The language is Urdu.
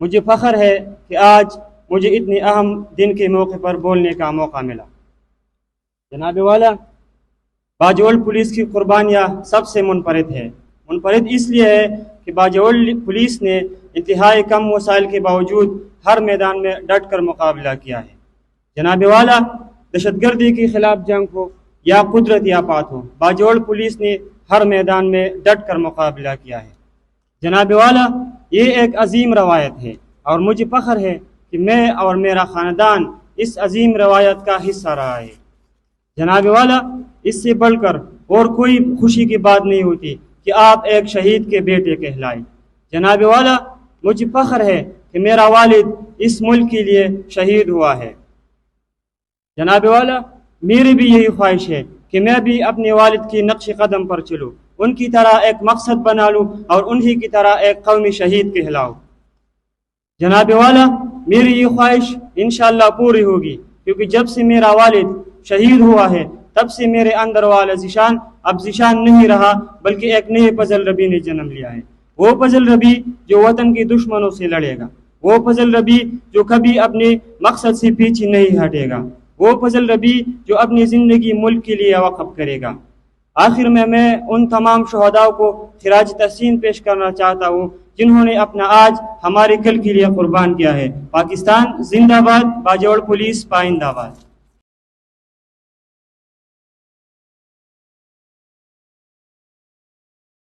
مجھے فخر ہے کہ آج مجھے اتنے اہم دن کے موقع پر بولنے کا موقع ملا۔ جناب والا، باجوڑ پولیس کی قربانیاں سب سے منفرد ہے۔ منفرد اس لیے ہے کہ باجوڑ پولیس نے انتہائی کم وسائل کے باوجود ہر میدان میں ڈٹ کر مقابلہ کیا ہے۔ جناب والا، دہشت گردی کے خلاف جنگ ہو یا قدرتی آفات ہو، باجوڑ پولیس نے ہر میدان میں ڈٹ کر مقابلہ کیا ہے۔ جناب والا، یہ ایک عظیم روایت ہے اور مجھے فخر ہے کہ میں اور میرا خاندان اس عظیم روایت کا حصہ رہا ہے۔ جناب والا، اس سے بڑھ کر اور کوئی خوشی کی بات نہیں ہوتی کہ آپ ایک شہید کے بیٹے کہلائے۔ جناب والا، مجھے فخر ہے کہ میرا والد اس ملک کے لیے شہید ہوا ہے۔ جناب والا، میری بھی یہی خواہش ہے کہ میں بھی اپنے والد کی نقش قدم پر چلوں، ان کی طرح ایک مقصد بنا لوں اور انہی کی طرح ایک قومی شہید کہلاؤں۔ جناب والا، میری یہ خواہش انشاءاللہ پوری ہوگی، کیونکہ جب سے میرا والد شہید ہوا ہے تب سے میرے اندر والا ذیشان اب ذیشان نہیں رہا، بلکہ ایک نئے فضل ربی نے جنم لیا ہے۔ وہ فضل ربی جو وطن کے دشمنوں سے لڑے گا، وہ فضل ربی جو کبھی اپنے مقصد سے پیچھے نہیں ہٹے گا، وہ فضل ربی جو اپنی زندگی ملک کے لیے وقف کرے گا۔ آخر میں ان تمام شہداء کو خراج تحسین پیش کرنا چاہتا ہوں جنہوں نے اپنا آج ہمارے کل کے لیے قربان کیا ہے۔ پاکستان زندہ باد، باجوڑ پولیس پائندہ باد۔